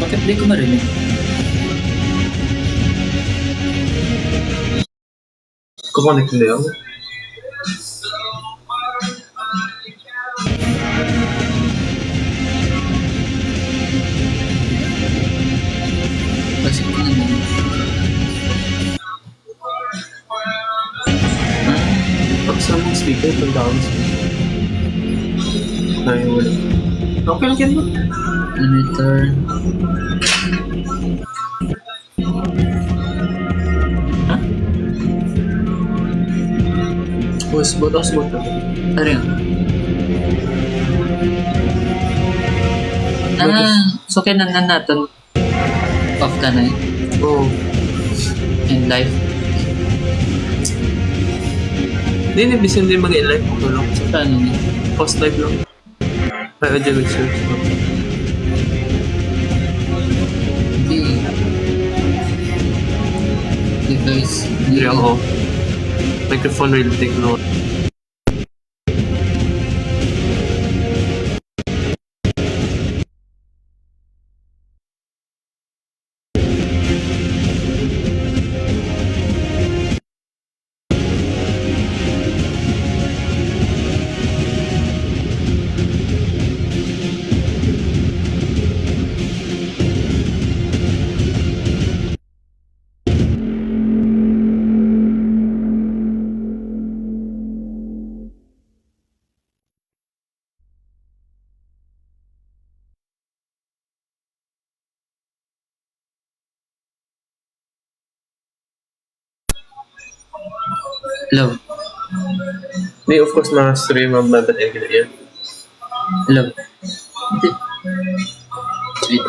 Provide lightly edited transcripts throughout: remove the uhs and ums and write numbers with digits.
Bakit di ko marinig? Kukonect na yun. Kasi ko naman. Pag sa mga speaker, pag down speaker. Ay, wala. Okay lang yan mo. Monitor. Huh? Hotspot. Ano yun? So kailangan natin off ka na Oo. in life. Hindi, nabisin din mag-in-live. Okay lang. So paano na? Post live lang. Ay, audio search lang. Hindi. Device. Hindi ako. Microphone will take note. Love. Hindi, of course, mga stream of Mabel Egg yan. Love. Hindi. Wait.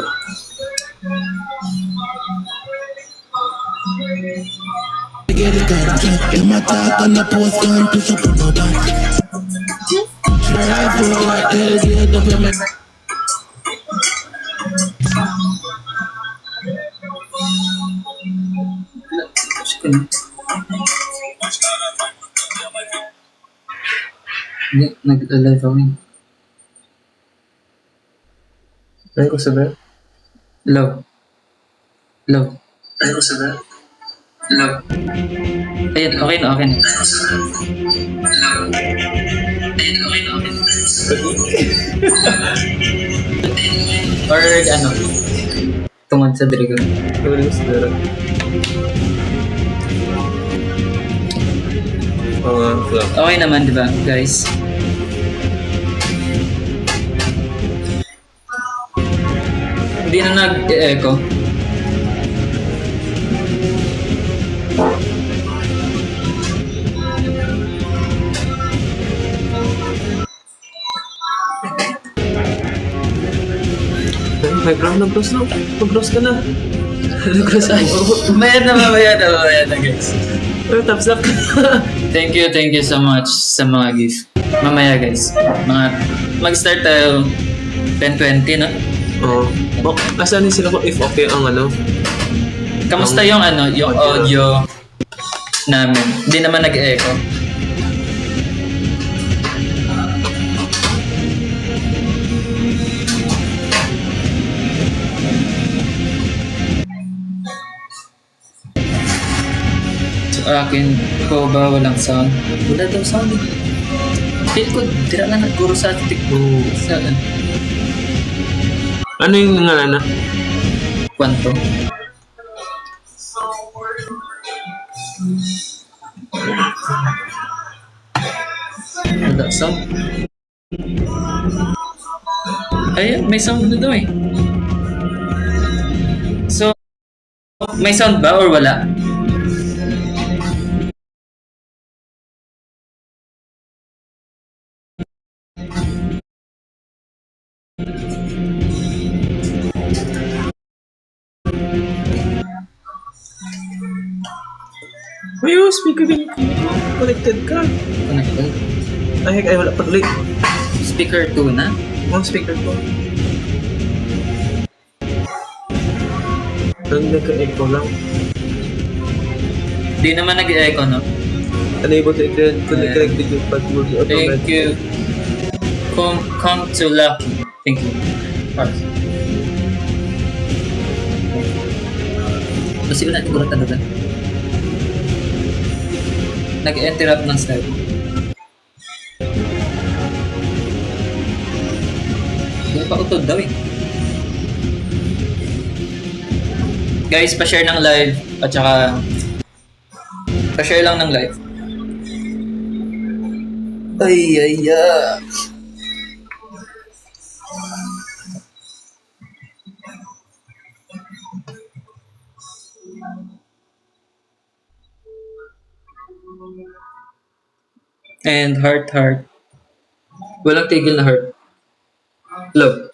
Get it done. In my talk on the post gun, push up on my back. Sure, I feel like they'll get up in my back. Hindi, nag-alive ako yun. Ano ko sabihin? Love. Love. Ano ko sabihin? Love. Ayun, okay na. Love. Ayun, okay na. Or ano, tungod sa Drigo. Ano ko sabihin? Club. Okay naman, di ba, guys? Hindi na nag-echo. May ground na bros na. Mag-bros ka na. Nag-cross ay. Mamaya na, guys. Thumbs up. Thank you so much sa mga gift. Mamaya, guys. Mag-start tayo 10:20, no? Oo. Oh, asan din sila ko if okay ang ano? Kamusta yung yung audio namin? Hindi naman nag-echo. Sa akin ko ba walang sound? Wala daw sound eh. Feel ko, tira na nagkuro sa Oo. sa Ano yung nangalan na? kwanto. Wala sound. Ayun, may sound na daw eh. So, may sound ba or wala? Uy, speaker ka. Connected ka. Connected. Ay, wala pa tuloy. Speaker 2 na? One speaker ko. Ang nagka-echo lang. Di naman nag-echo, no? Unable to connect with your pad mode. Thank you. Come to Lucky. Thank you. Pars. Basi ulit ko rata doon. Nag-interrupt ng style. Hindi pa utod daw eh. Guys, pa-share ng live at saka pa-share lang ng live. Ay, ay, ay. And heart. Walang tigil na heart. Love.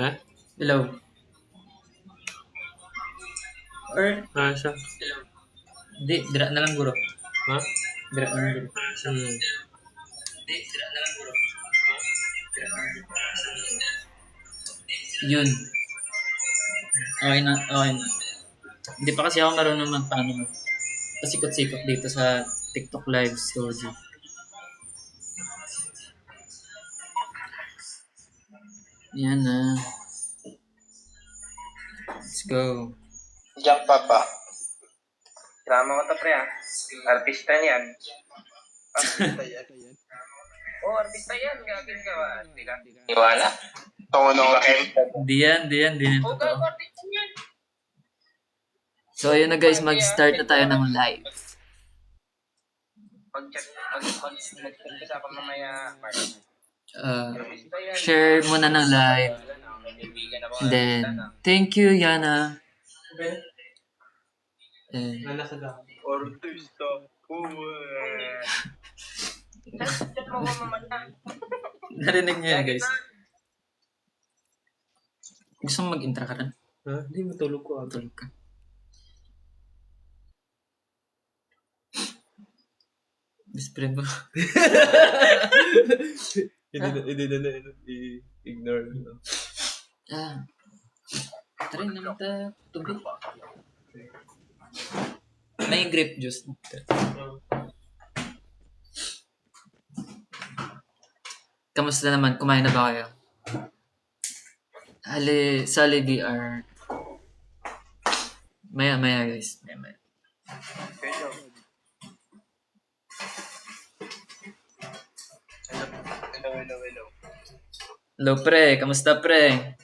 Ha? Hello. Or, Siya. di, dira na lang guro. Ha? Dira na lang guro. Yun. Okay na. Hindi pa kasi ako marunong paano pasikot-sikot dito sa TikTok live story. Yan na. Let's go. Diyan papa. Drama ko to pre Artista niyan. Artista yan. Oh, artista yan. Gagawin ka ba? Hindi ka. Iwala. Tono rin. Di yan. Oh, gagawin artista niyan. So, ayun na guys, mag-start na tayo ng live. Pag-chat ka sa akin mamaya, Mark. Share muna ng live. And then, thank you, Yana. And, Artista. Chat mo ko mamaya. narinig niyo yan, guys. Gusto mo mag-intra ka rin? Ha? Hindi, matulog ko. Tulog ka. Best friend mo. Hindi na i-ignore. Ah, try naman ta tubig. May grape juice. Kamusta naman? Kumain na ba kayo? Sali VR. Maya guys. Maya. Medyo. Hello. Hello pre, kamusta pre?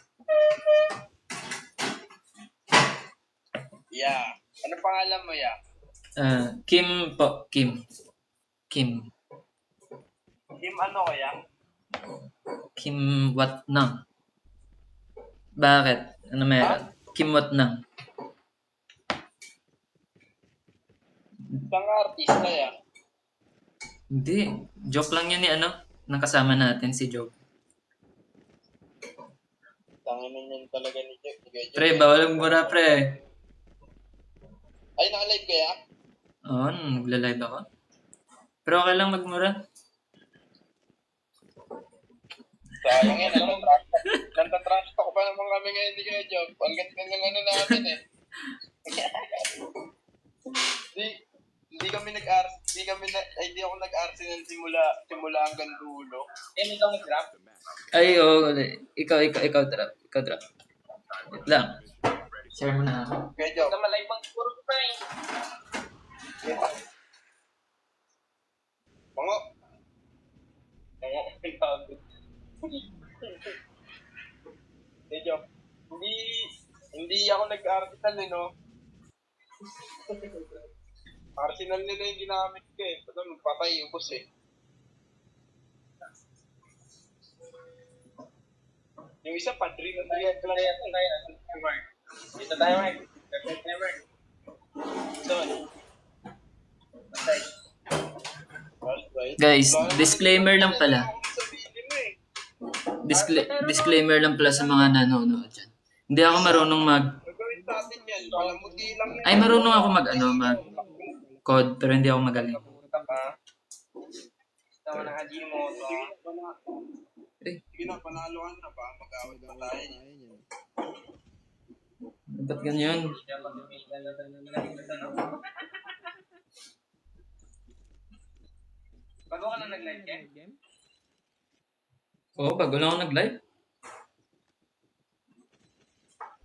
Yeah. Ano pangalan mo, ya? Kim po, Kim. Kim. Kim ano kaya? Kim what nang? Bakit? Ano meron? Kim what nang? Isang artista ya. Hindi. Joke lang yun ni ano? Nang kasama natin si Joe. Tanginan yan talaga ni Jeff. Pre, bawal ang mura pre. Ay, naka-live kaya? Oo, nagla-live ako. Pero okay lang magmura. Sayang yan. Nantatrash talk pa naman kami ngayon ni Kuya Job. Ang ganda ng ano natin eh. Hindi hindi ako nag-RC ng simula hanggang dulo. Hindi ka mag-rap? Ay, oo. Ikaw drop. Ikaw drop. Wait lang. Share mo na ako. Kuya Job. Sa malay bang puro pa eh. Mango. Kuya Job. Hindi ako nag-artisan eh, no? Arsenal nila yung ginamit ko eh. Ito, magpatay yung bus eh. Yung isa, padri na yan. Dito tayo, Mike. Guys, disclaimer lang pala. Disclaimer lang pala sa mga nanonood dyan. Hindi ako marunong Gagawin natin yan. Palamuti lang yan. Ay, marunong ako mag-code, pero hindi ako magaling. Tama na haji mo. Sige na, panaluan na ba? Mag-awit pa tayo. Ba't ganyan? Bago ka na nag-live game? Oo, bago lang ako nag-live.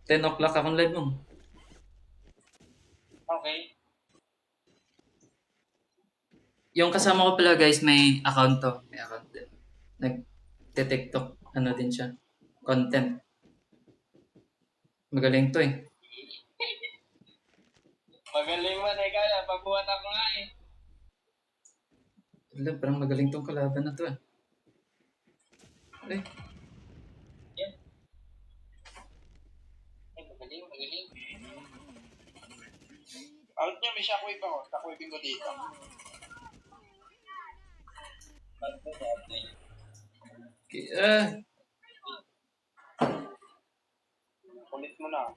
10 o'clock akong live mo. Okay. Yung kasama ko pala guys, may account to. May account din. Nag-TikTok, ano din siya. Content. Magaling to eh. Magaling mo, teka na. Pagbuhat ako nga eh. Alam, parang magaling tong kalaban na to eh. Ay, Magaling. Out niya, may shockwave ako. Shockwave ko dito. okay, Kulit mo na.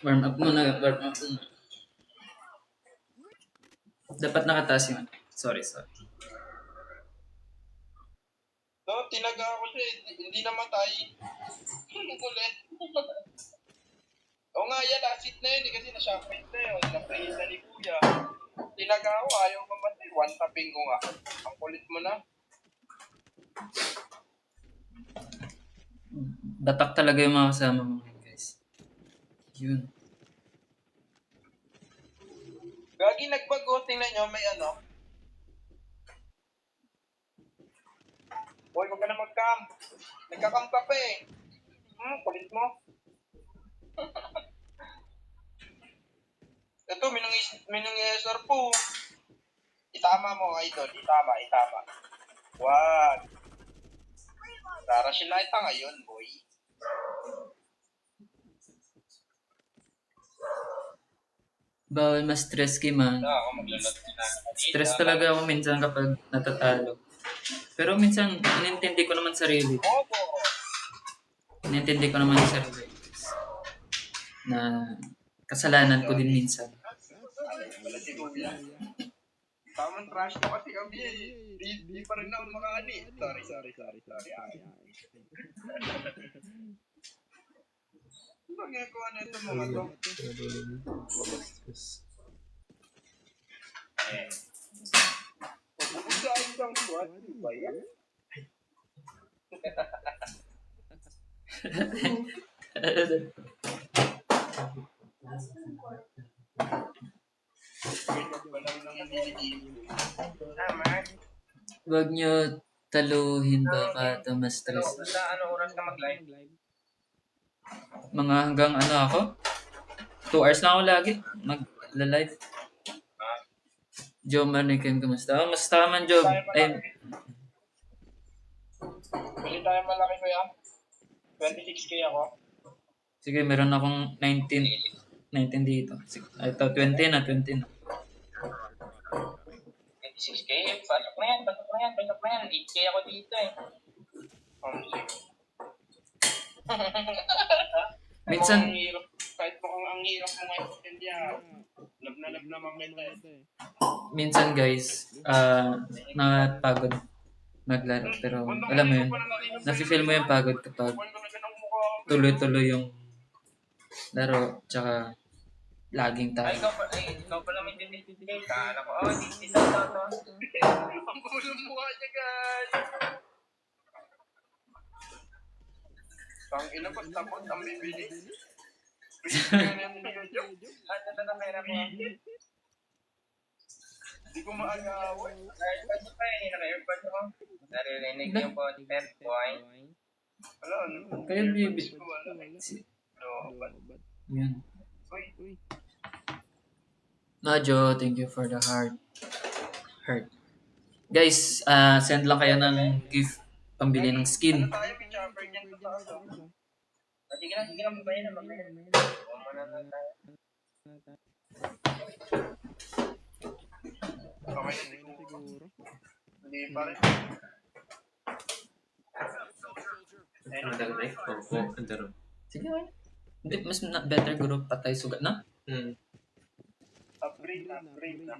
warm up muna. Dapat nakataas yun. Sorry. No, tinaga ako siya eh. Hindi namatay. Kulit. Oo nga, yan. Acid na yun eh. Kasi na-shockwave na yun. Na-freeze na ni Kuya. Tinaga ako. Ayaw mamatay. One tapping ko nga. Ang kulit mo na. Batak talaga yung mga kasama mo guys. Yun. Gagi, nagbago. Tingnan nyo, may ano. Boy, huwag ka na mag-cam. Nagka-cam ka pa eh. Kulit mo. Ito, minang-esar po. Itama mo, idol. Itama. Wag. Tara sila ita ngayon, boy. Bawal ma-stress kay man. Ako maglalot na. Stress talaga ako minsan kapag natatalo. Pero minsan, inintindi ko naman sarili. Opo. Inintindi ko naman yung sarili. Na kasalanan ko din minsan. Wala si Kuya. Tamang trash na kasi kami eh. Di pa rin ako makaani. Sorry. Ano ginagawa na ito mga to? Pagkukusain kang SWAT, ba yan? Tama. Huwag nyo taluhin baka ma-stress. Sa ano oras ka mag-live? Mga hanggang ano ako? 2 hours lang ako lagi mag-live. Joe Manikin, kamusta? Oh, mas man, Joe. Ay, Hindi tayo malaki ko yan. 26k ako. sige, meron akong 19 dito. Sige, ito, 20 na. 26k? Pasok na yan. 8k ako dito eh. Minsan, Kahit mukhang ang hirap mo ngayon, hindi love na mamenta eh. minsan guys, napagod maglaro. Pero alam mo yun, nafe-feel mo yung pagod kapag tuloy-tuloy yung laro. Tsaka laging tayo. Ikaw pala may titigil. Kala ko, hindi sa to. Ang bulong mukha niya, guys. Ang ina pa tapos ang bibili. Ano na pera mo? Hindi ko maagawin. Airpods pa eh. Naka-airpods mo. Naririnig yung content, boy. Ano? Kaya baby. Yan. Najo, thank you for the heart. Guys, send lang kayo ng gift pambili ng skin. Tayo, may chopper dyan sa taas. Sige na, mabayan na. Muna na tayo. Okay, siguro. Hindi pa rin. Sige, hindi, mas better group patay sugat na. Upgrade na. Upgrade na.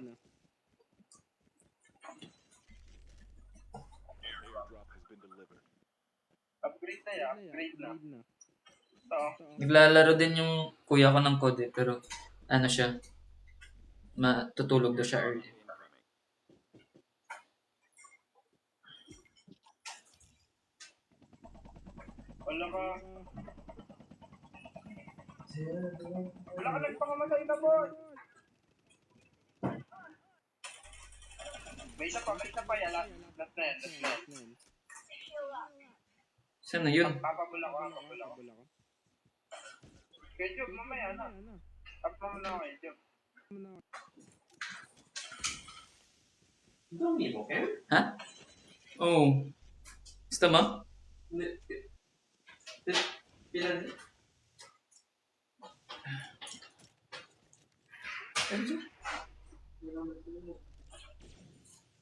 Naglalaro din yung kuya ko ng code pero ano siya, matutulog daw siya early. Wala ka nagpakamatay na po. May isa pa yan. Last na yan. Saan na yun? Papabula ko. Kaya Job, mamaya na. Tapos mo na ako eh, Job. Ha? Oh. Gusto mo?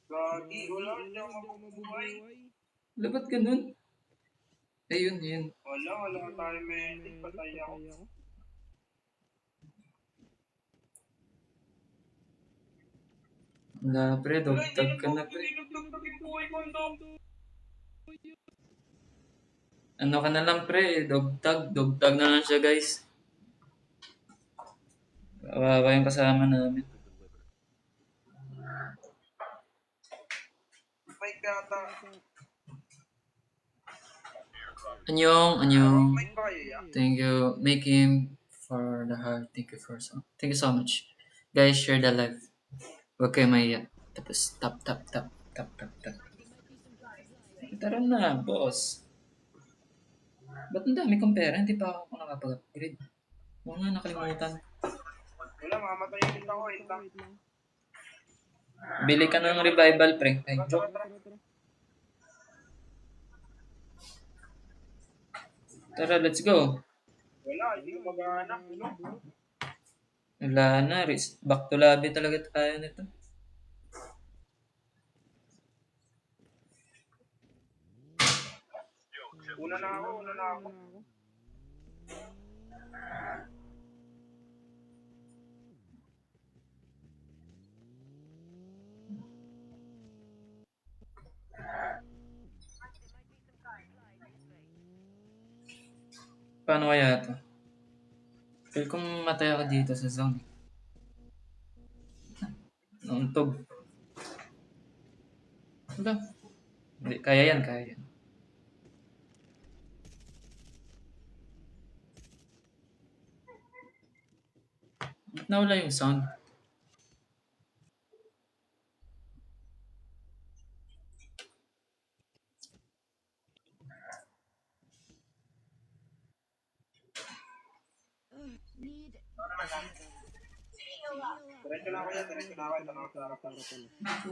Gagi, wala siya mabubuhay. Labat ka nun? Ayun. Wala tayo medic. Patay ako. Wala pre, dogtag ka na pre. Ano ka na lang pre, dogtag na lang siya guys. Kawawa yung kasama namin. May gata. Anyong. May kaya. Thank you. Make him for the heart. Thank you so much. Guys, share the live. Huwag kayo mahiya. Tapos tap. Tara na, boss. Ba't ang dami kong pera? Hindi pa ako nakapag-upgrade. Oo nga, nakalimutan. Wala, mamatay ulit ako. Bili ka ng revival, pre. Ay, joke. Tara, let's go. Wala, hindi ko mag-aanak. Wala na, back to lobby talaga tayo nito. Una na ako. Paano kaya ito? Feel kong matay ako dito sa zone. Nauntog. Wala. Hindi, kaya yan, kaya yan. Ba't nawala yung sound?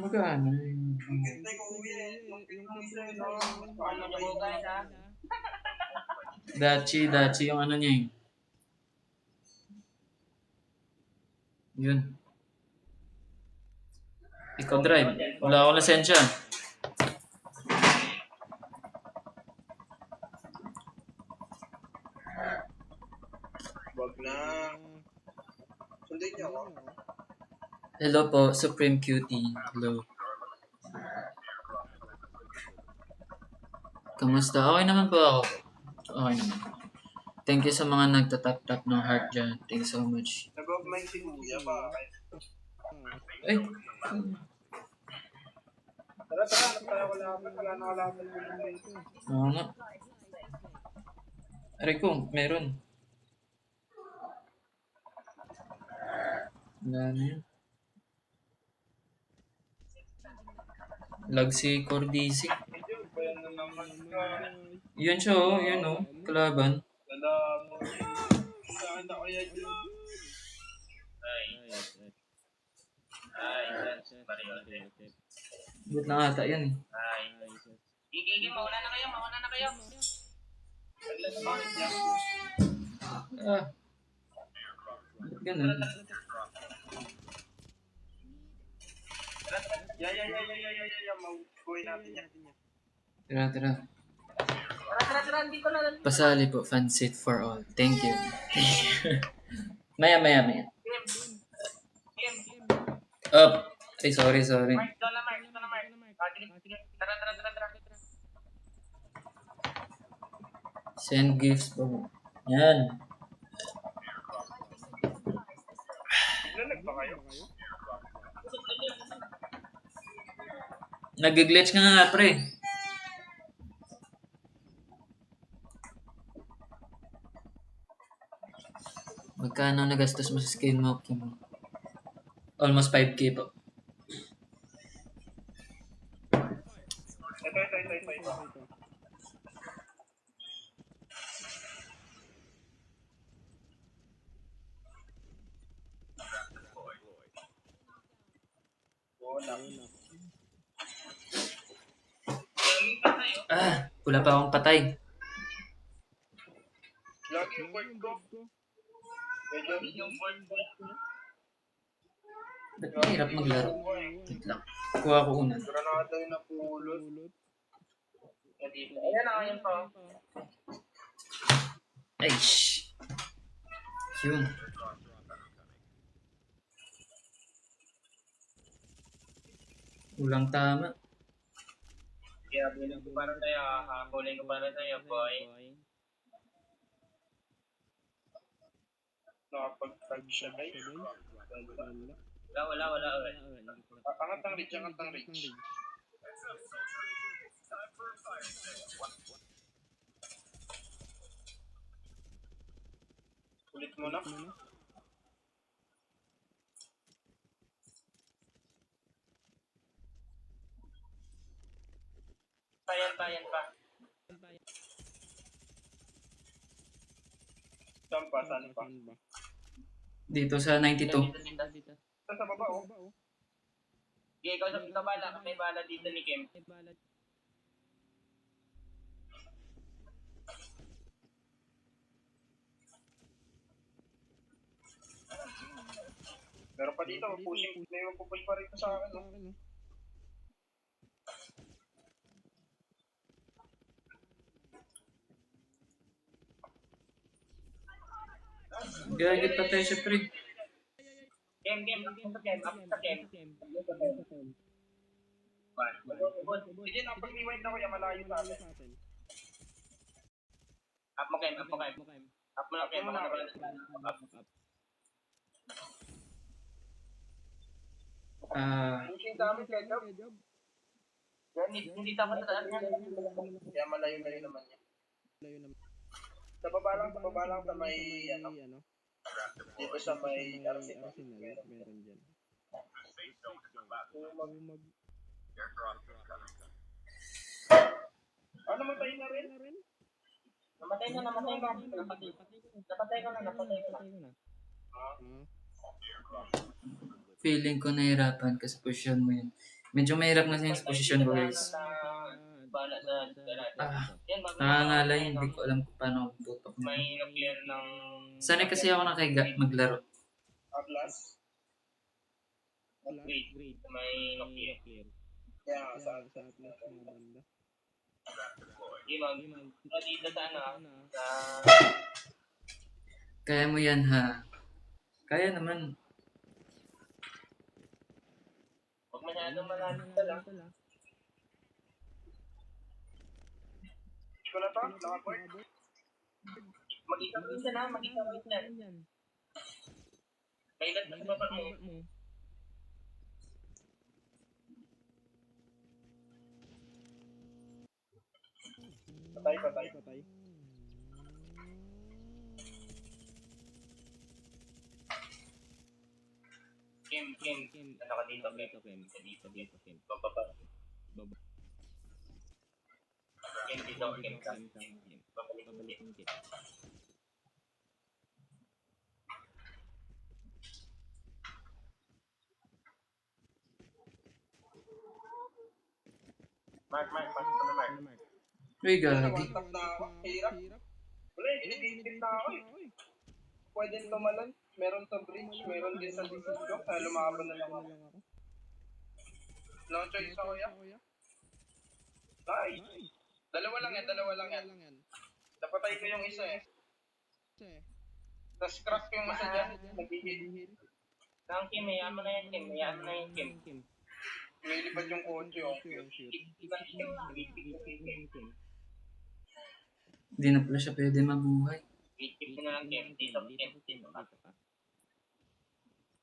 Magkano yung... Dachi yung ano niya eh. Yun. Ikaw drive. Wala akong lisensya. Wag na. Sundin niyo ako. Hello po, Supreme Cutie. Hello. Kamusta? Okay naman po ako. Okay naman. Thank you sa mga nagtatap-tap ng heart dyan. Thank you so much. Nag-off mic si Kuya ba? Ay! Tara, wala na kalaban dito. Oo nga. Aray ko, meron. Wala na yun. Lag si Cordisi. Yun siya oh, yun oh. Kalaban. Saan na kaya dyan? Good na ata yan eh. Gigi, mauna na kayo. Ah. Ba't ganun? Yeah. Mauwi natin yan. Tara. Tara, dito na. Pasali po, fansit for all. Thank you. maya. Up. Ay, sorry. Mark, ito na, Mark. Sige. Tara. Send gifts po. Yan. Lalag ba kayo? Nag-glitch ka nga pre. Magkano nagastos mo sa skin mo, Kim? Almost 5K po. Ito. Wala pa akong patay. Lagi yung board ko. Medyo yung board ko. Ba't mahirap maglaro? Wait lang. Kuha ko una. Granada yung napulot. Ayan na, ayan pa. Ay, shh. Yun. Ulang tama. Kaya bilhin ko para sa'yo, kulay ko para sa'yo, boy. Nakapag-tag siya, guys. Wala. Angat ang reach. Ulit mo na. Tayan pa. Saan pa? Dito sa 92. Dito. Sa baba, oh. Okay, ikaw sa bala. May bala dito ni Kim. Meron pa dito, pushing. May magpupush pa rito sa akin, oh. Gagit pa tayo siya, pre. Kim. Sige na, pag-rewind na ko yan, malayo sa akin. Up mo, Kem. Up mo, Kem. Up mo na, Kem. Baka nawala na. Up. Pushing kami kay Job. Yan, hindi tama sa taas yan. Kaya malayo-layo naman yan. Sa baba lang sa may, ano, dito sa may Arsenal. Meron dyan. Namatay na rin? Namatay na. Napatay ko na. Feeling ko nahirapan kasi posisyon mo yun. Medyo mahirap na sa posisyon ko guys. Bala sa yan, Nangangalay, hindi ko alam kung paano tutok mo. may clear ng... Sanay kasi ako nakahiga maglaro. Atlas? Grade. May clear. Kaya sa Dito sa sa... Kaya mo yan ha. Kaya naman. Huwag masyadong malalim ka lang. ko na to, naka-board. Mag-ikap din na. Kailan sa baba mo? Patay. Kim. Ano ka dito, Kim? Dito. Bababa. Kim dito, Kim. Babalik. Mark. Pasok ko na, Mark. Uy, gagi. One-tap na ako. Hirap. Wala, inigitip na ako eh. Pwede tumalon. Meron sa bridge, meron din sa dito. Kaya lumaban na lang ako. No choice ako ya. Nice. Dalawa lang yan. Napatay ko yung isa eh. Tapos crack yung isa dyan. Nag-hit. Ang Kim, hayaan mo na yan, Kim. Lumilipad yung kotse oh. Hindi na pala siya pwede mabuhay. Keep mo na lang, Kim. Dito, Kim.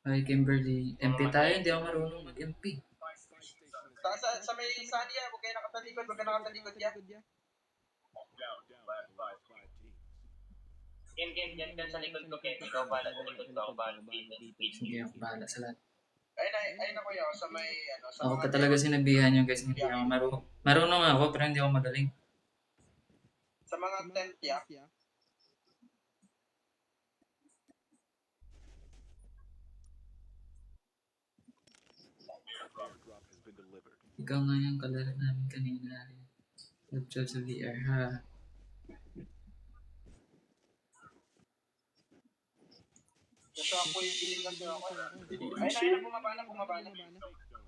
Hi Kimberly. MP tayo, hindi ako marunong mag-MP. Sa may Sanya, huwag kayo nakatalikod yan. Kim, dyan sa likod ko, Kim. Ikaw bala sa likod ko, ako bala dito. Hindi ako bahala sa lahat. Ay na kuya, sa may sa Ako pa talaga sinabihan nyo guys, hindi ako marunong. Marunong ako, pero hindi ako magaling. sa mga tent ya. Ikaw nga yung kalaro namin kanina. Nag-chat sa VR ha. Kasi ako yung biligan ko ako. Ay na, bumaba na.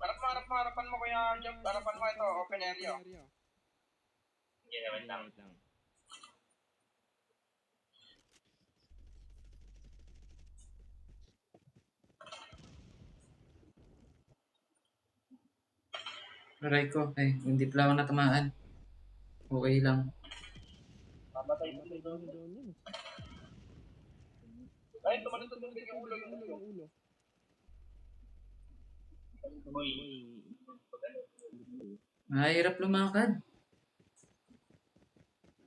Harapan mo kuya, Job. Harapan mo ito, open area. Hindi naman lang. Aray ko, ay, hindi pala ako natamaan. Okay lang. Mamatay mo doon. Ay, tumalon yung ulo. Uy. Mahirap lumakad.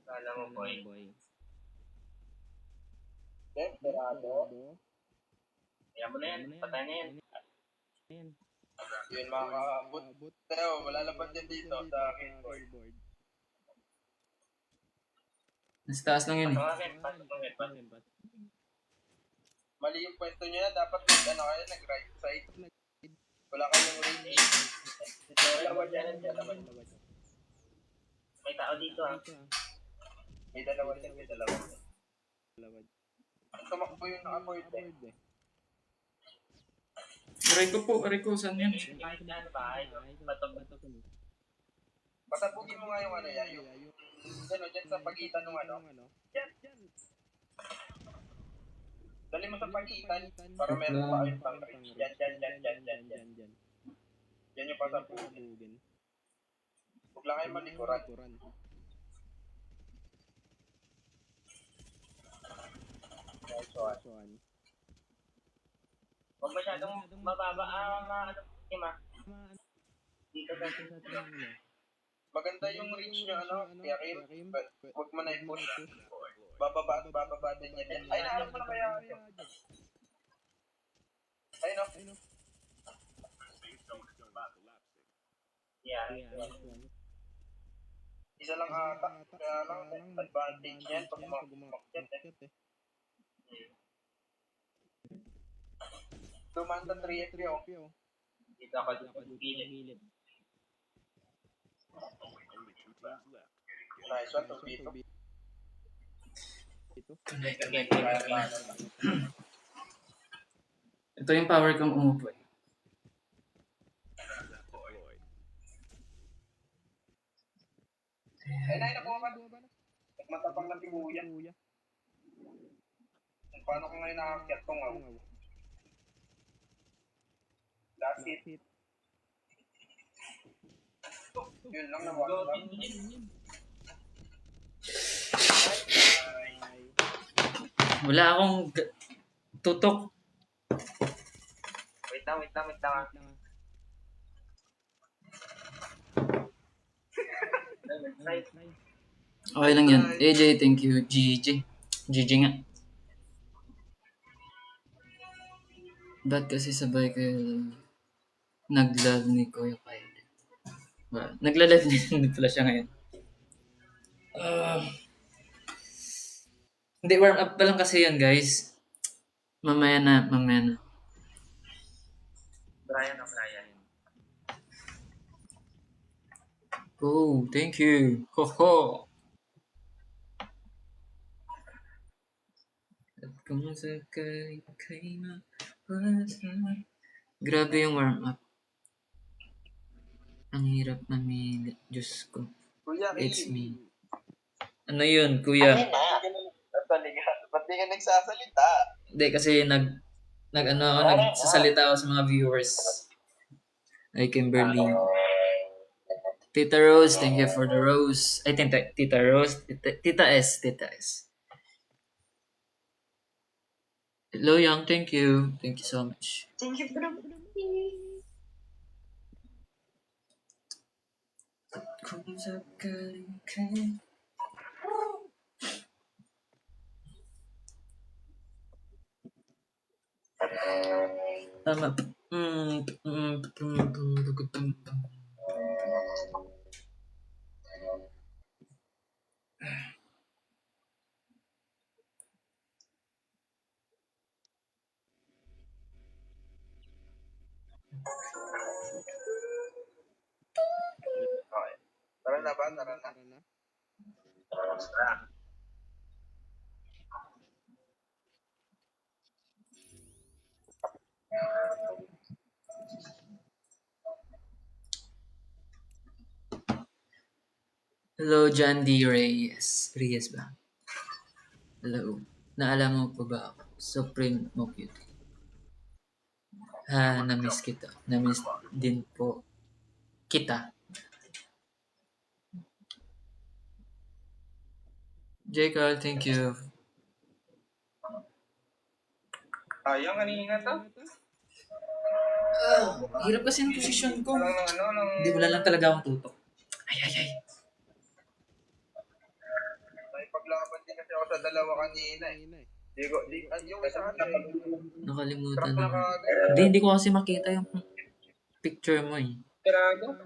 Kala mo, boy. Desperado. Hayaan mo na yan. Patay na yan. Yun makakaabot. Teo, wala laban din dito sa keyboard. Nasa taas lang yun eh. Pasok mo, Ken. Mali yung pwesto nyo na, dapat nag-right side. Wala kayong range. Dalawa dyan. May tao dito, ha. May dalawa dyan. Tumakbo yung naka-board eh. Aray ko, saan yun? Yung tayo sa daan, bahay. Bato. Pasabugin mo nga yung ano yan. Yung dyan sa pagitan ng ano. Dyan. Dali mo sa pagitan para meron pa kayong pang reach. Dyan. Yan yung pasabugin. Huwag lang kayo malikuran. Huwag masyadong mababa. Dito sa Maganda yung reach niya, Kuya Kim. But huwag mo na i-push. Bababa at bababa din yan. Ay, naharap mo na kaya ito. Ay, no. yan. Isa lang ata. Kaya lang advantage yan pag umakyat eh. Tumanda 3 FPO. Dito ako pipili. Nice one, dito. Ito yung power kong umupo eh. Ay, nakuha ka. Matapang na tibuya. Paano ko ngayon nakakyat ko nga? Last hit. Yun lang naman. Wala akong tutok. Wait lang. Okay lang yan. AJ, thank you. GG nga. Ba't kasi sabay kayo nag-love ni Kuya Kyle? Nagla-live din pala siya ngayon. Hindi, warm up pa lang kasi yan, guys. Mamaya na. Brian. Oh, thank you. Ho. At kung sakay grabe yung warm up. Ang hirap mamili. Diyos ko. Kuya, It's me. Ano yun, kuya? Ba't di ka nagsasalita? Hindi, kasi nagsasalita ako sa mga viewers. Ay, Kimberly. Tita Rose, thank you for the rose. I think Tita Rose. Tita S. Hello, Young. Thank you. Thank you so much. Thank you for the Kung sakaling kayo. Tama. Okay. Tara na ba? Hello, John D. Reyes. Reyes ba? Hello. Naalala mo pa ba ako? Supreme mo cute. Na-miss kita. Na-miss din po kita. J. Carl, thank you. Ayang, kanina to? Hirap kasi ng posisyon ko. Nang Hindi, wala lang talaga akong tutok. Ay. Naipaglaban din kasi ako sa dalawa kanina eh. Yung isa Nakalimutan truck na na. Hindi ko kasi makita yung picture mo eh. Tirago.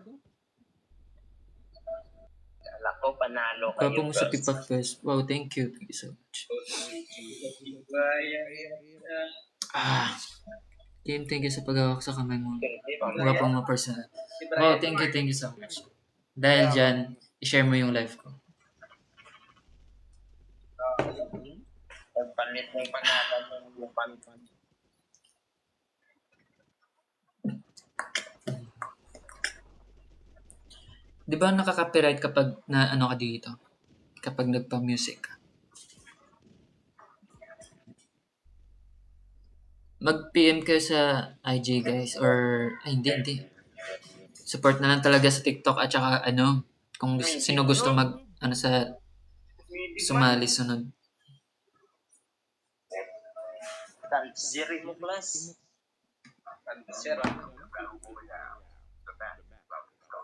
Alam ko, panalo kayo. Papa mo sa Pipat Fest. Wow, thank you. Thank you so much. Kim, thank you sa paghawak sa kamay mo. Wapang mo personal. Wow, thank you so much. Dahil dyan, i-share mo yung live ko. Pagpalit ng panatan ng panpan. Di ba nakaka-copyright kapag na ano ka dito? Kapag nagpa-music ka? Mag-PM kayo sa IG guys or hindi. Support na lang talaga sa TikTok at saka kung sino gusto sa sumali sunod. Tanziri mo, class. Cancer,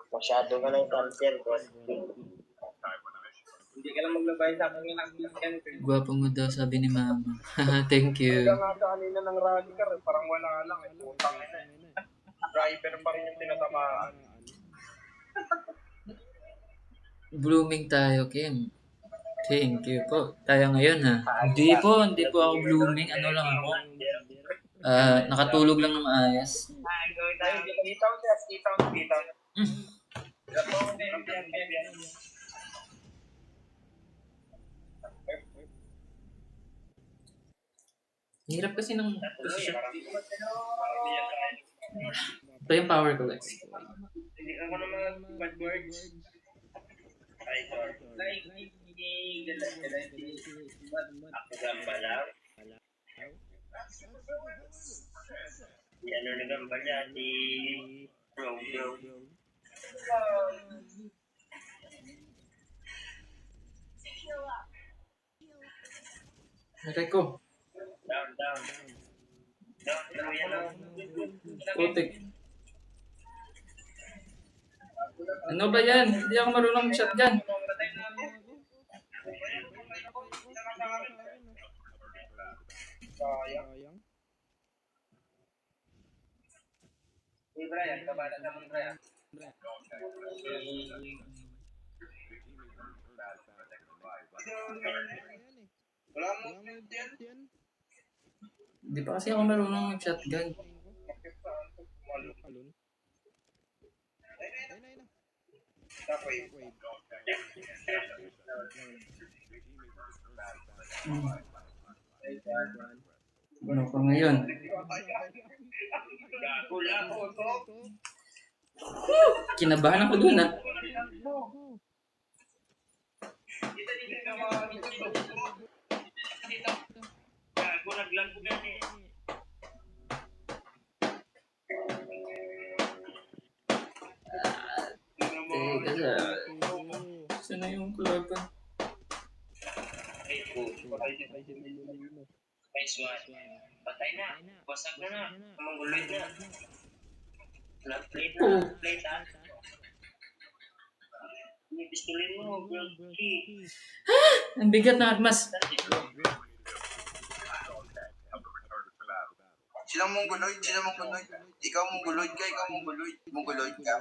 Masyado ka ng cancer, boss. Hindi ka lang maglabay sa akin ng cancer. Gwapo mo daw, sabi ni mama. Thank you. Hanggang nga sa kanina ng rally car, parang wala lang. Putang ina. Driver pa rin yung tinatamaan. Blooming tayo, Kim. Thank you po. Tayo ngayon ha. Hindi po ako blooming. Ano lang ako. Nakatulog lang ng maayos. Kita. Hirap kasi ng posisyon. Ito yung power ko, guys. Hindi ako ng mga bad words. Ay, sorry. Ako gamba lang. Ano na gamba niya? Si Bro. Nakay ko. Down. Yan lang. Putik. Ano ba yan? Hindi ako marunong shotgun. Sayang. Hey, Brian, kabala naman, Brian. Wala mo yan. Hindi pa kasi ako marunong shotgun. Ano pa ngayon? Kinabahan ako dun ah. Teka sa... Saan na yung kulaban? Nice one. Patay na. Basag na. Mangguloy na. Plate na. Plate ha. May pistolin mo. Ang bigat ng armas. Sila mongoloid. Ikaw mongoloid ka. Mongoloid ka.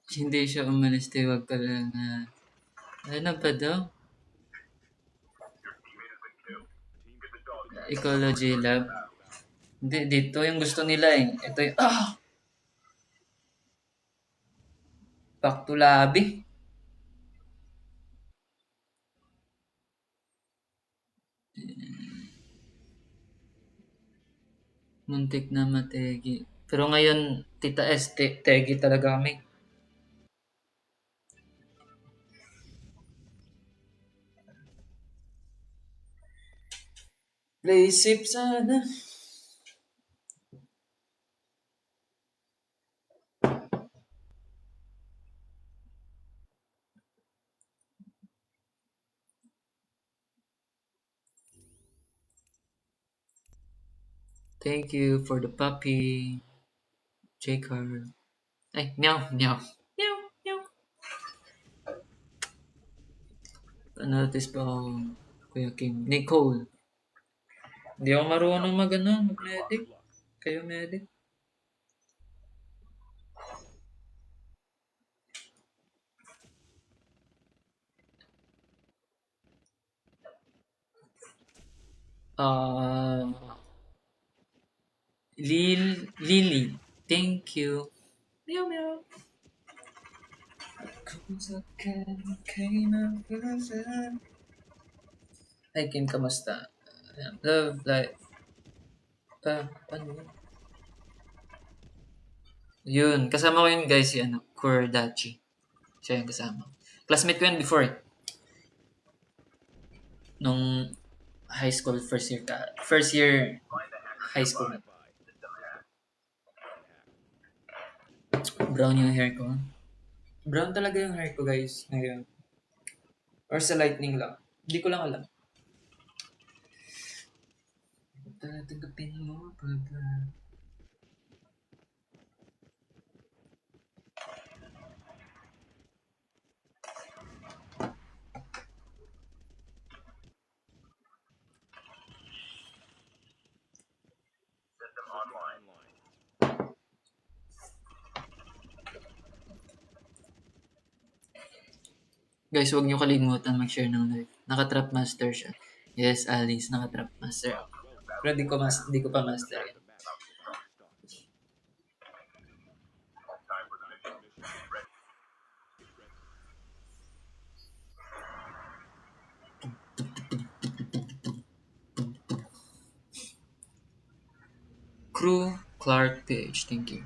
Hindi siya umalis, wag ka lang. Ano pa daw? Ecology lab. Hindi, dito yung gusto nila eh. Ito yung... Back to lobby. Muntik na mategi. Pero ngayon, Tita S, tegi talaga kami. Play safe sana. Thank you for the puppy. J-Car. Ay, meow. Notice pa ako, Kuya Kim. Nicole. Hindi ako marunong mag-medic. Kayo medic. Lily. Thank you. Meow. Hi Kim, kamusta? Love life. Ano yun? Yun, kasama ko yun guys, si Kurdachi. Siya yung kasama. Classmate ko yun before eh. Nung high school, first year high school. Brown yung hair ko. Brown talaga yung hair ko guys, ngayon. Or sa lightning lang. Hindi ko lang alam. Tatanggapin mo pa ba? Guys, huwag niyo kalimutan mag-share ng live. Naka-trap master siya. Yes, Alice, naka-trap master ako. Pero di ko pa master yan. Crew Clark PH, thank you.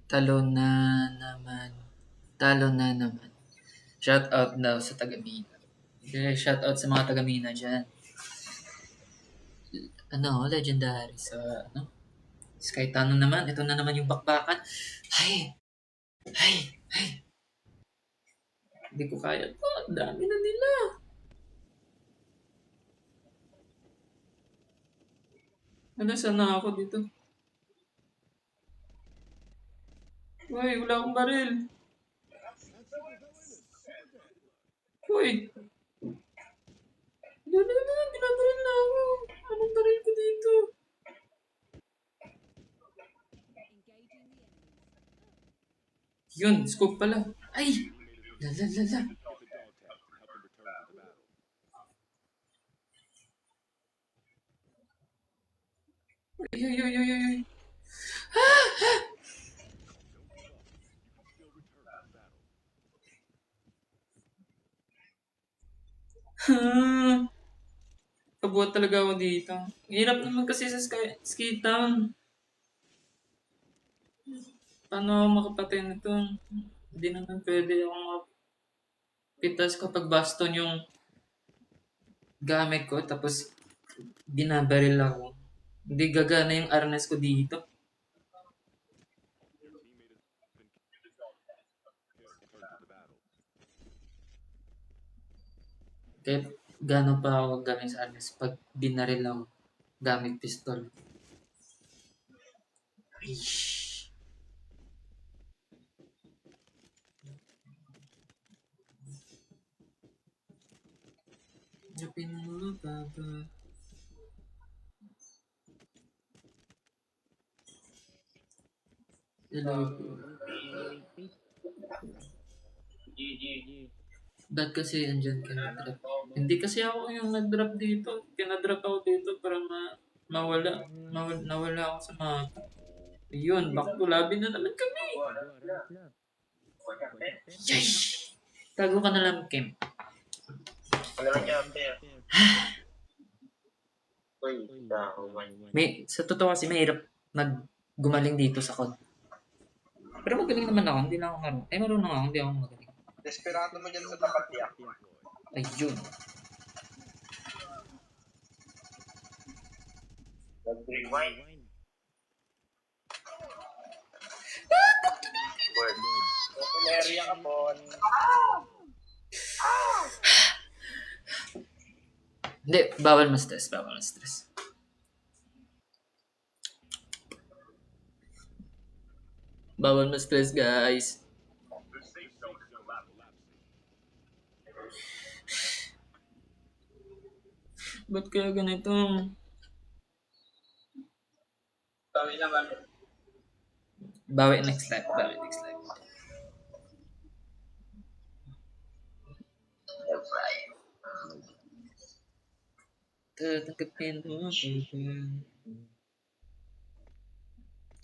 Talo na naman. Talo na naman. Shout out daw sa taga-Mina. Okay, shout out sa mga taga-Mina dyan. Ano, legendary sa ano? Sky Tunnel naman. Ito na naman yung bakbakan. Hay! Hay! Hay! Hindi ko kaya to. Ang dami na nila. Ano, saan na ako dito? Uy, wala akong baril. Uy! Binabaril na ako. Anong baril ko dito? Yun, scope pala. Ay! Lala. Ay. Pabuhat talaga ako dito. Hirap naman kasi sa Ski Town. Paano ako makapatay nito? Hindi naman pwede akong mapitas kapag baston yung gamit ko tapos binabaril ako. Hindi gagana yung arnes ko dito. Kaya gano'n pa ako gamit sa arnes pag binaril ako gamit pistol. Aish. Yapin mo ba? Hello. Ba't kasi andyan ka nag-drop? Hindi kasi ako yung nag-drop dito. Pinadrop ako dito para nawala ako sa mapa. Yun, back to lobby na naman kami. Yay! Tago ka na lang, Kim. Ano lang yan, Bear? Uy, dako man. Sa totoo kasi mahirap gumaling dito sa COD. Pero magaling naman ako, hindi lang ako marunong. Ay, marunong ako, hindi ako magaling. Desperado mo dyan sa tapat niya. Ayun. Nag-rewind. Word. Open area ka po. Hindi, bawal ma-stress. Bawal ma-stress, guys. Ba't kaya ganito? Sabi naman. Bawi next life. Tatanggapin mo.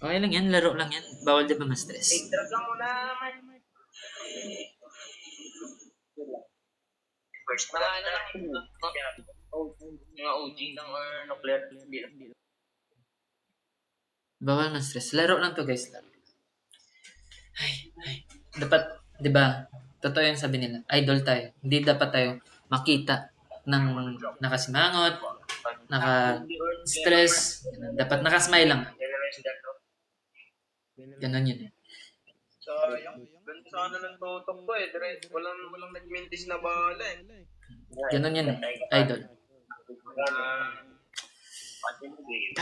Okay lang yan, laro lang yan. Bawal di ba ma-stress? Drag lang mo naman. First mga ano lang. Mga OG lang or nuclear. Bawal ma-stress. Laro lang to, guys. Laro. Ay. Dapat, di ba? Totoo yung sabi nila. Idol tayo. Hindi dapat tayo makita ng nakasimangot, naka-stress. Dapat nakasmile lang. Ganun yun eh. Sayang. Ganda sana ng tutok ko eh. Walang nagmintis na bala eh. Ganun yun eh. Idol.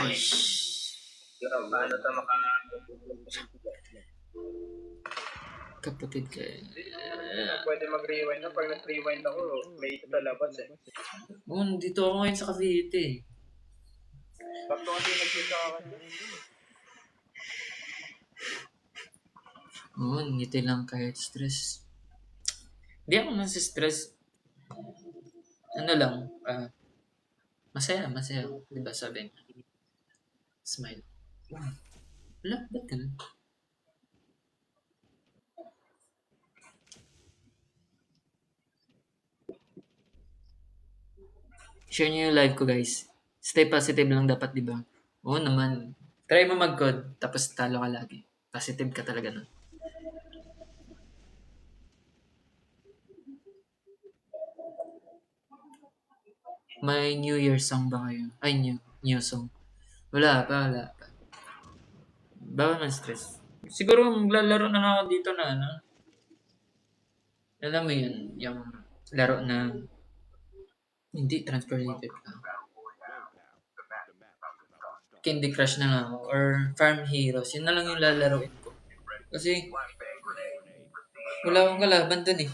Ay. Paano ito Kapatid ka. Pwede mag-rewind na. Pag nag-rewind ako, may ito labas eh. Dito ako ngayon sa Cavite eh. Bakit kasi nagkita ka kasi? Ngiti lang kahit stress. Hindi ako nasi-stress. Ano lang, masaya. Di ba sabi niya? Smile. Wala, ba't ganun? Share niyo yung live ko, guys. Stay positive lang dapat, di ba? Oo naman. Try mo mag-code, tapos talo ka lagi. Positive ka talaga nun. May New Year song ba kayo? Ay, new song. Wala pa. Bawal man stress. Siguro maglalaro na lang ako dito na, ano? Alam mo yun, yung laro na hindi transfer related ka. Candy Crush na lang ako, or Farm Heroes. Yun na lang yung lalaroin ko. Kasi, wala akong kalaban dun eh.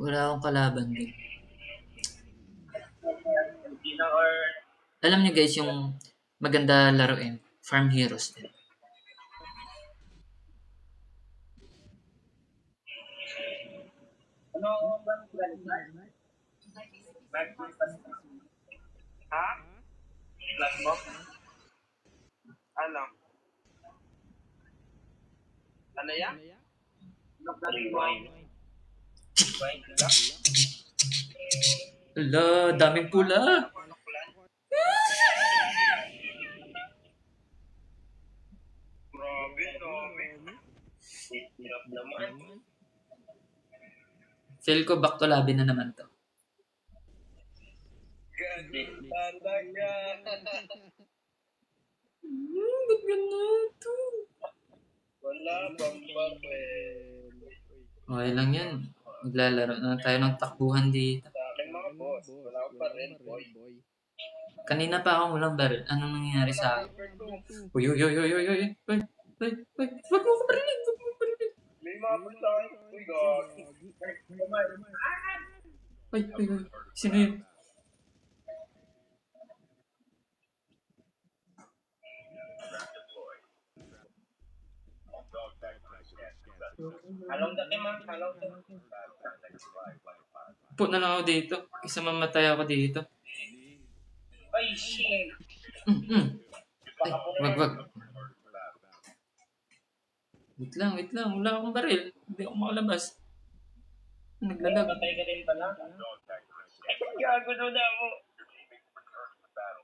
Wala akong kalaban dun. Alam niyo guys, yung maganda laruin, Farm Heroes din. Ha? Last mo? Ano? Ano yan? Rewind. Ala, daming pula. Grabe, dami. Hirap naman. Feel ko back to labi na naman to. Gagi talaga. Ba't ganun to? Wala bang papel? Okay lang yan. Maglalaro na tayo ng takbuhan dito. Sa akin mga boss, wala akong pa rin, boy. Kanina pa ako walang baril. Anong nangyayari sa akin? Uy. Wag mo ko parinig. May mga pagkain. Uy, gagi. Uy. Sino yun? Halong dati man, halong dati. Po na lang ako dito. Isa mamatay ako dito. Ay, shit. Ay, wag. Wait lang. Wala akong baril. Hindi ako makalabas. Naglalag. Patay ka din pala. Gago doon na mo.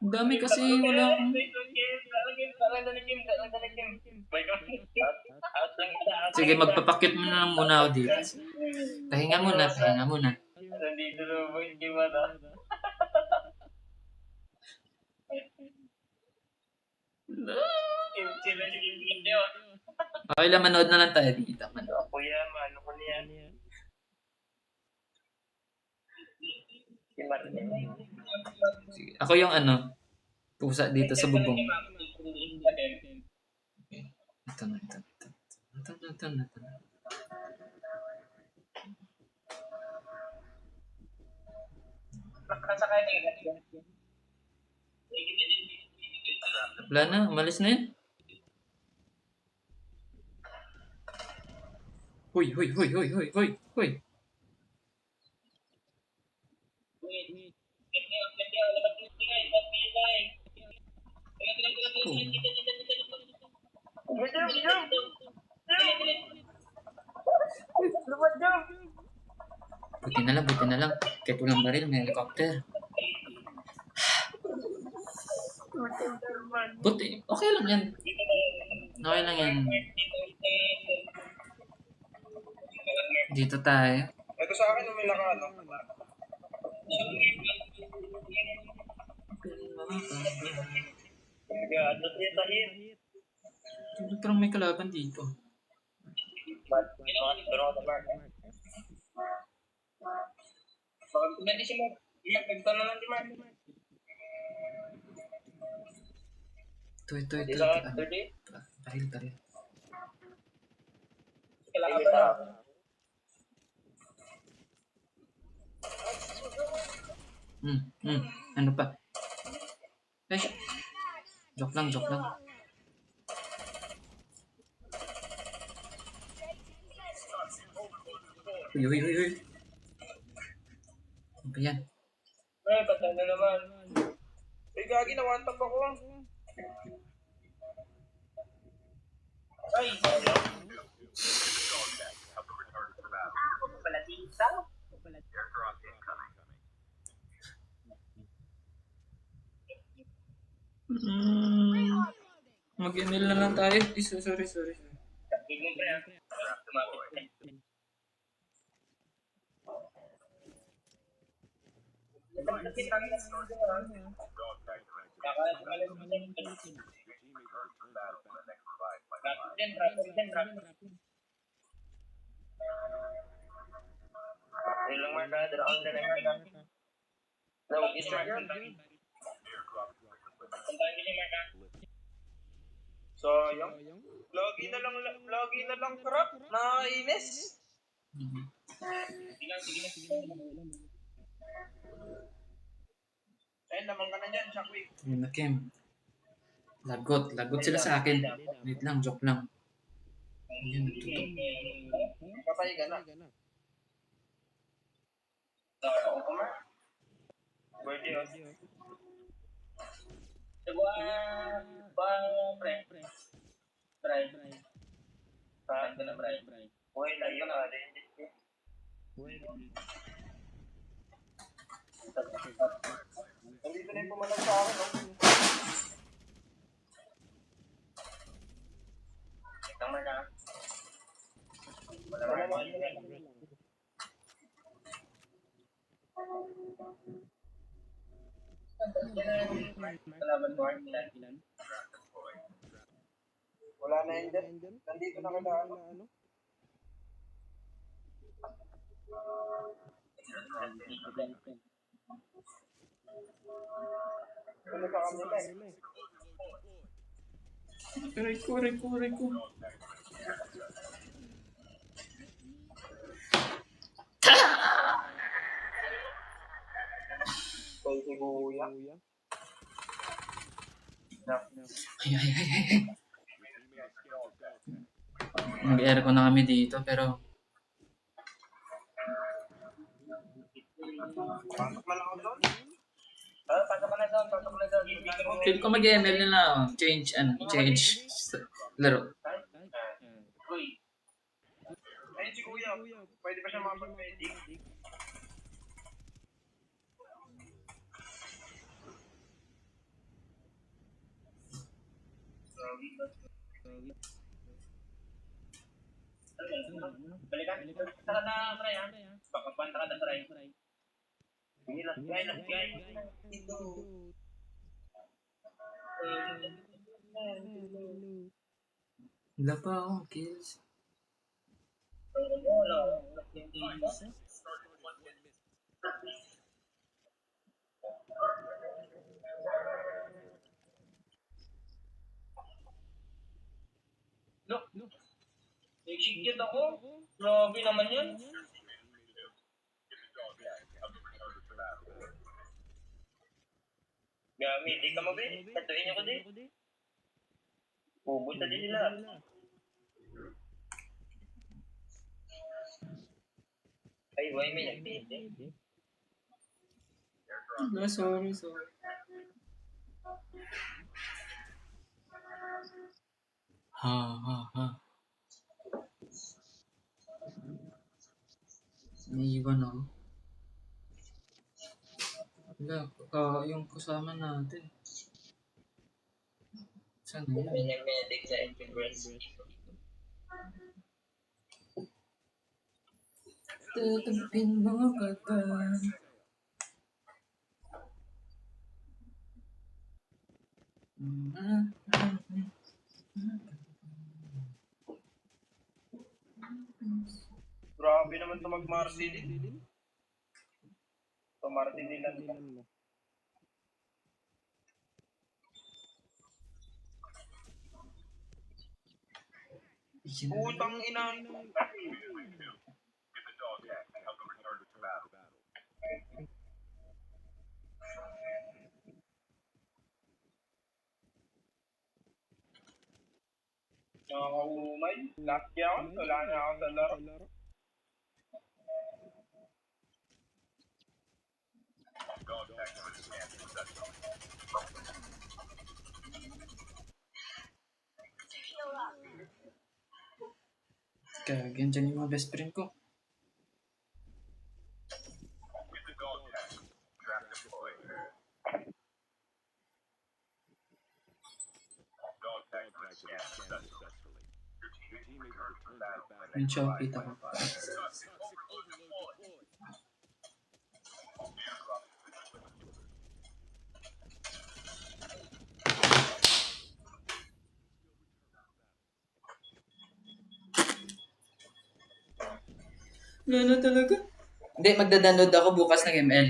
Ang dami kasi wala akong... Sige, magpapakit mo na lang muna ako dito. Pahinga muna. Nandito na po yung kimata. Sila yung video. Okay lang, manood na lang tayo dito. Manood. Kuya, ano ko niyan? Si Martin. Sige. Ako yung pusa dito sa bubong. Ito na. Nakasakay na yun. Wala na, umalis na yun. Hoy. Buti na lang. Kahit walang baril, may helicopter. Buti, okay lang yan. Dito tayo. Ito sa akin, may naka-ano. Ano din tahit? Parang may kalaban dito. Pero ako naman. Pwede si Mark. Gagto na lang si Mark. Ito. Isa ka, 30? Taril. Kailangan ba? Ano pa? Eh, joke lang. Uy. Ano ba yan? Patay na naman. Gagi, na-one-tap ako. Ay, palatisa. Mag-email na lang tayo. Sorry. Sabi mo ba yan? Tumapit na. Ilang marka, daraon na lang marka. No, distraction. Puntahan niyo si marka. Sayang. Lagi na lang crap. Nakainis. Sige na. Ayun, naman ka na dyan, Shockwave. Ayun na, Kim. Lagot sila sa akin. Wait lang, joke lang. Ayun, nagtutok. Patay ka na. Ako ko ma. Birthday o. Diba, pre. Saan ka na, pre? Uy, layo na. Nandito na yung pumalag sa akin. Ikaw marka. Wala marka. Kalaban mo, ilan? Wala na yun dyan. Nandito na kita. Ano sa kanila eh. Aray ko. Kay si Kuya. Ay. Nag-aircon na kami dito, pero Pasok na lang ako doon. Pasok ka na doon. feel ko mag-ML na lang ako. Change laro. Uy, Ayun si Kuya. Pwede pa siya makapag-medic. balikan. Saka na, try ha. Baka panta ka na try. Sige, last guy. Ito. Wala pa akong kills. Wala. Look. Execute ako. Grabe naman yan. Gami, di ka mabi. Tatuin ako di. Pupunta din nila. Ay, why may nagtindi? No, sorry. Ha. Naiiwan ako. Wala, yung kasama natin. Saan na May yun? nag-medic sa Integrance. Tutupin mo ka ba? Grabe naman ito mag-Marcelin. Ito, Marcelinan pa. Putang ina. Nakakaumay. Last round, wala na ako sa laro. Kaya ganyan yung mga best friend ko. Yung show, kita ko. Ano talaga? Hindi, magda-download ako bukas ng ML.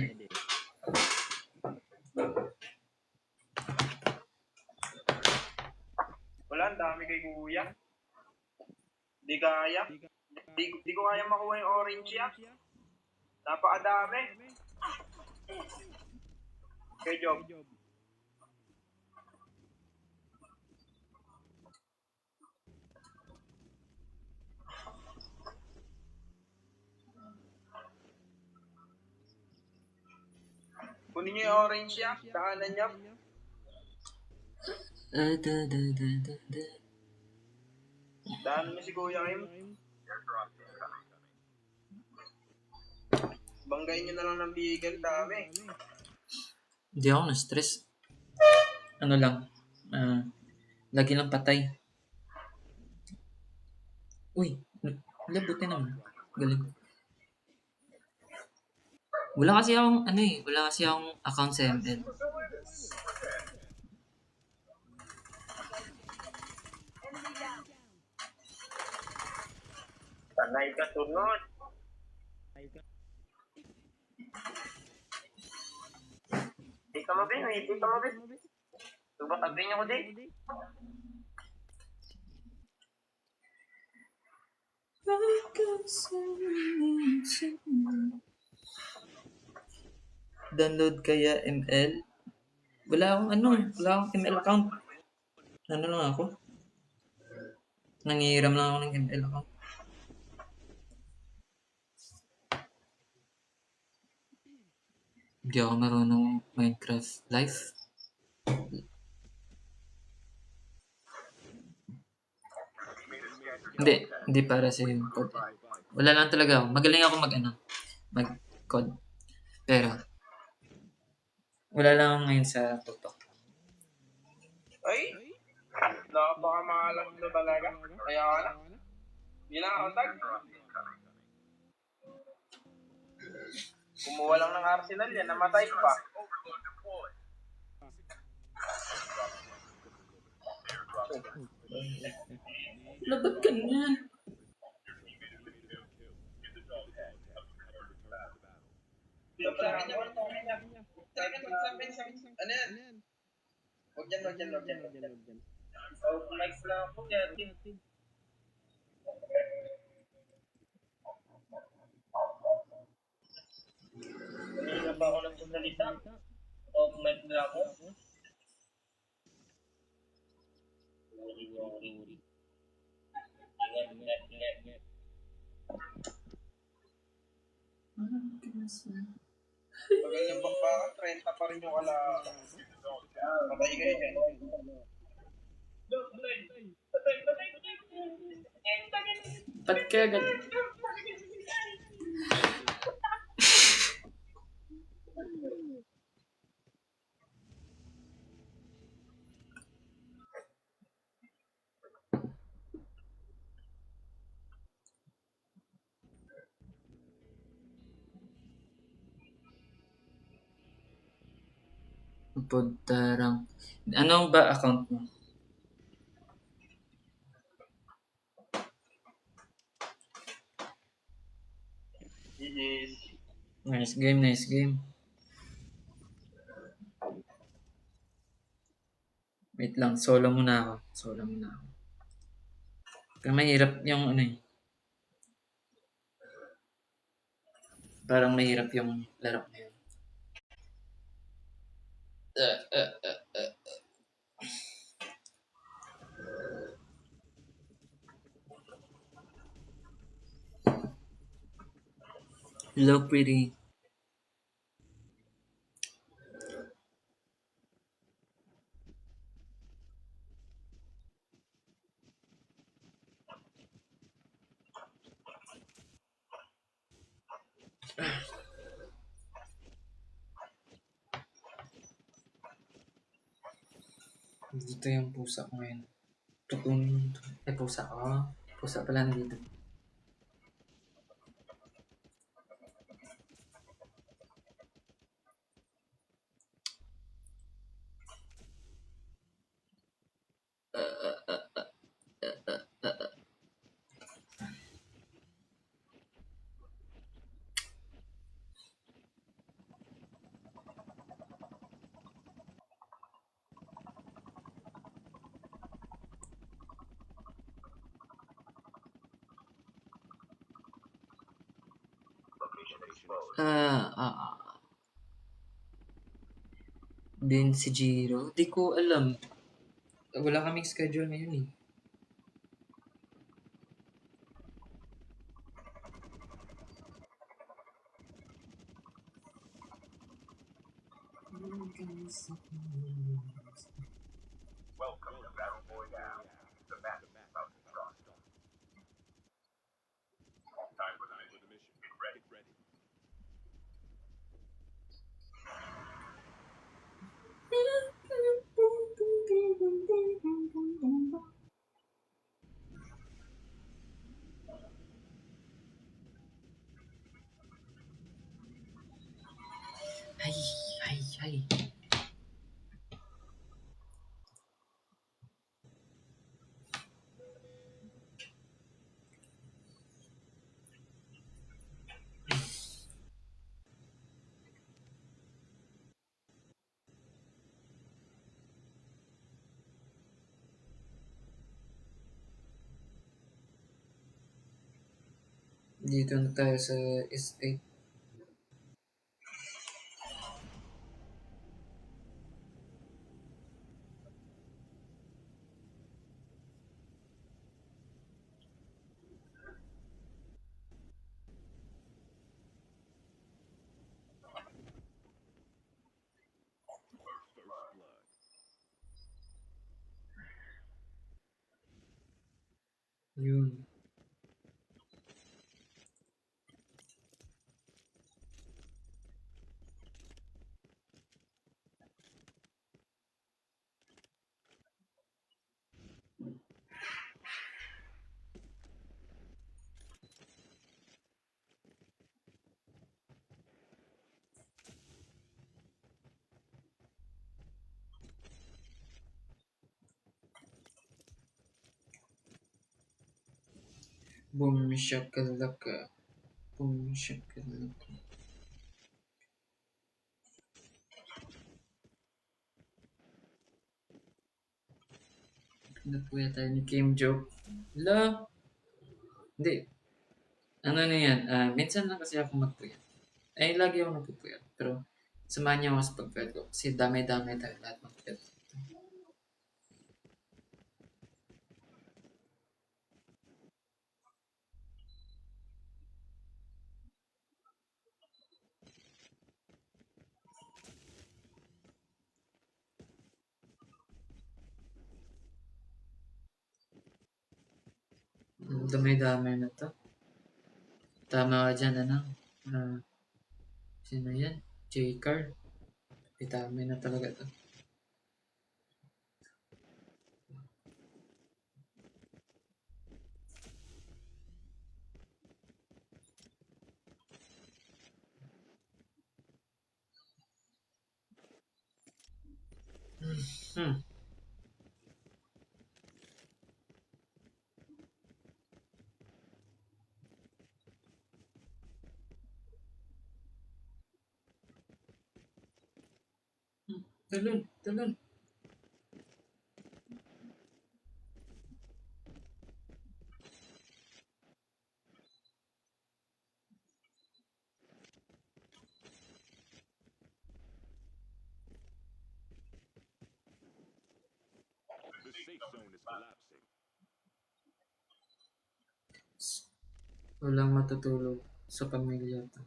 Wala, ang dami kay kuya. Di kaya. Di ko kaya makuha yung orange yan. Napakadami. Kay Job. Kunin niyo yung orange yan. Daanan niya. Daanan niyo si Kuya Kim. Banggayin niyo na lang ng vehicle. Dami. Hindi ako na-stress. Ano lang, lagi lang patay. Uy, labutin naman. Galing. Wala kasi akong, wala kasi akong account sa ML. Sanay ka sunod. Di ka mabin, di ka mabin. Diba tabi niyo ko di? Download kaya ML? Wala akong ML account. Ano lang ako? Nangihiram lang ako ng ML account. Hindi ako marunong Minecraft Live. Hindi para sa yung code. Wala lang talaga ako. Magaling ako mag-code. Pero, wala lang ako ngayon sa TikTok. Ay! Napakamalas na talaga. Kaya ka na. Yun na, Otag. Kumuha lang ng Arsenal yan, namatay pa. Labat ka niyan. Ano yan? Huwag yan. Oh, nice lang ako yan. Kanina pa ako nagsasalita. Off mic na ako. Ingat. Pag ganyan bakbakan, 30 pa rin yung alaala. Patay kayo dyan. Ba't kaya ganun? Putarang. Anong ba account mo? GG's. Nice game, nice game. Wait lang, solo muna ako. Solo muna ako. Kaya mahirap yung ano eh. Parang mahirap yung laro na yun. Uh, uh, uh, uh. Hello, pretty. Dito yung pusa ko ngayon. Tutun. Pusa ko. Pusa pala nandito. Din si Jiro. Di ko alam. Wala kaming schedule ngayon eh. Ay, ay, ay. Dito na tayo sa estate. Yun. Boom shakalaka. Boom shakalaka. Ano po yata ni Kim Joke? Hello? Hindi. Ano na yan? Minsan lang kasi ako magpuyat. Ay, lagi ako nagpupuyat. Pero, samahan niyo ako sa pagpuyat ko. Kasi dami-dami tayo lahat magpuyat. Dami-dami na to. Tama ka dyan, ano? Sino yan? J-Car. Dami na talaga to. Hmm. Talon, talon. Walang matutulog sa pamilya to.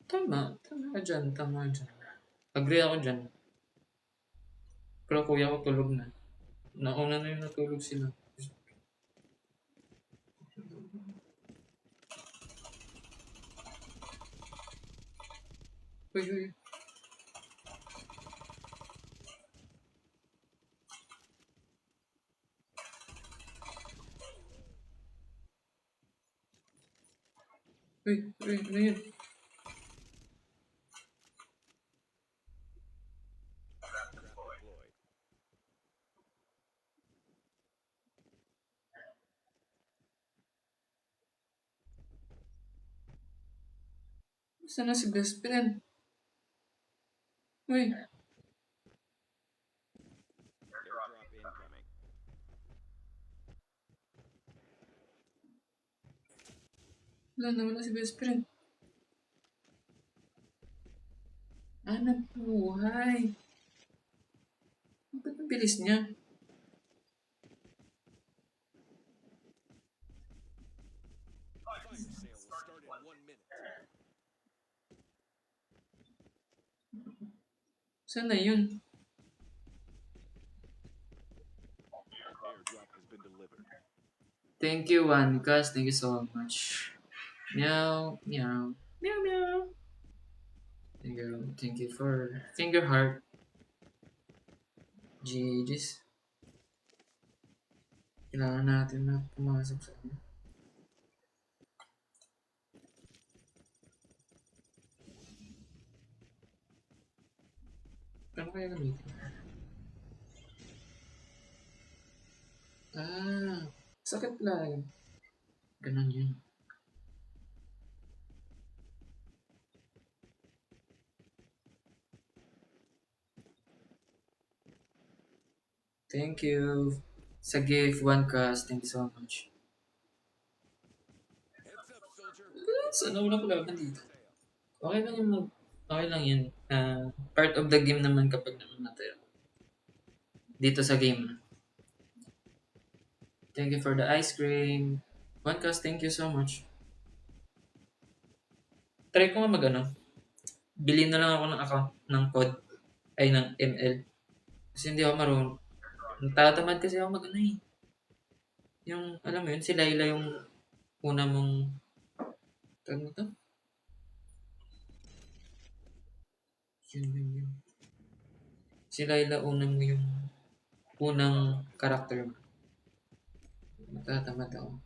Tama, tama ka dyan, tama ka dyan. Agree ako dyan. Pero kuya ko tulog na. Nauna na yung natulog sila. Uy, uy. Uy, uy, ano yun? Saan na si best friend? Uy, wala si best friend. Buhay. Ba't ang bilis niya? Saan na yun? Thank you, Wankas. Thank you so much. Meow, meow, meow, meow. Thank you for finger heart. GG's. Kailangan natin na pumasok sa ano. Paano kaya gamitin? Sakit lang. Ganun yun. Thank you. Sa gift, Wankas. Thank you so much. Sana wala ko laban dito. Okay lang yun okay lang yun. Part of the game naman kapag namatay ako. Dito sa game. Thank you for the ice cream. Wankas, thank you so much. Try ko nga bilhin na lang ako ng account ng code ay ng ML. Kasi hindi ako marunong. Natatamad kasi ako Yung, alam mo yun, si Laila yung una mong, tawag mo to? Yun. Si Laila una mo yung unang karakter mo. Natatamad ako.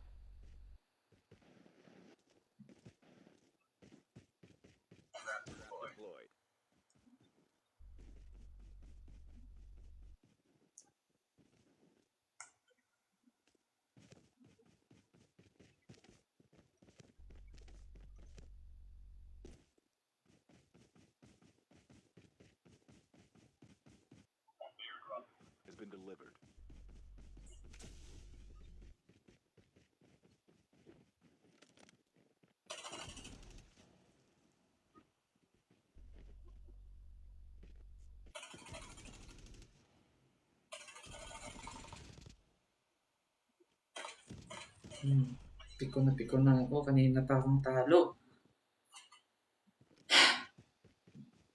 Piko na ako. Kanina pa akong talo.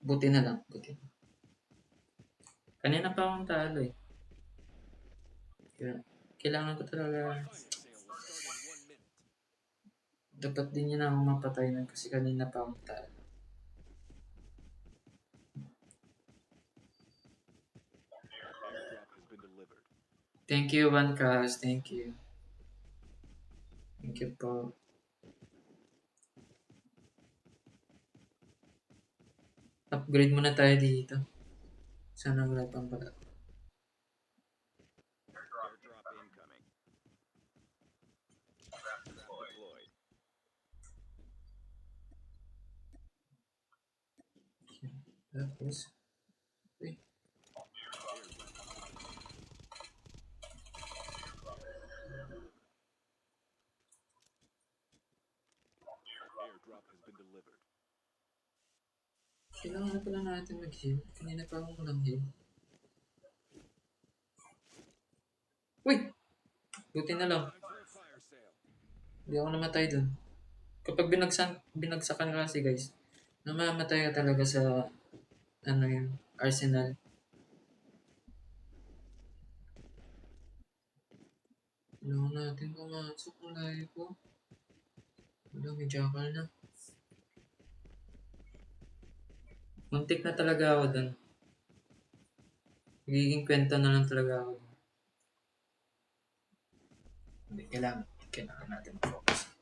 Buti na lang. Kanina pa akong talo eh. Kailangan ko talaga. Dapat din yun ako mapatay na kasi kanina pa akong talo. Thank you, Wankas. Thank you. Thank you po. Upgrade muna tayo dito. Sana wala pang pala. Tapos, uy, kailangan na pala natin mag-heal. Kanina pa akong walang heal. Uy! Buti na lang. Hindi ako namatay dun. Kapag binagsakan ka kasi guys, namamatay ka talaga sa ano yun, arsenal. Kailangan natin pumasok ng layo ko. Wala, may jackal na. Muntik na talaga ako dun. Magiging kwento na lang talaga ako dun. Hindi, kailangan natin focus.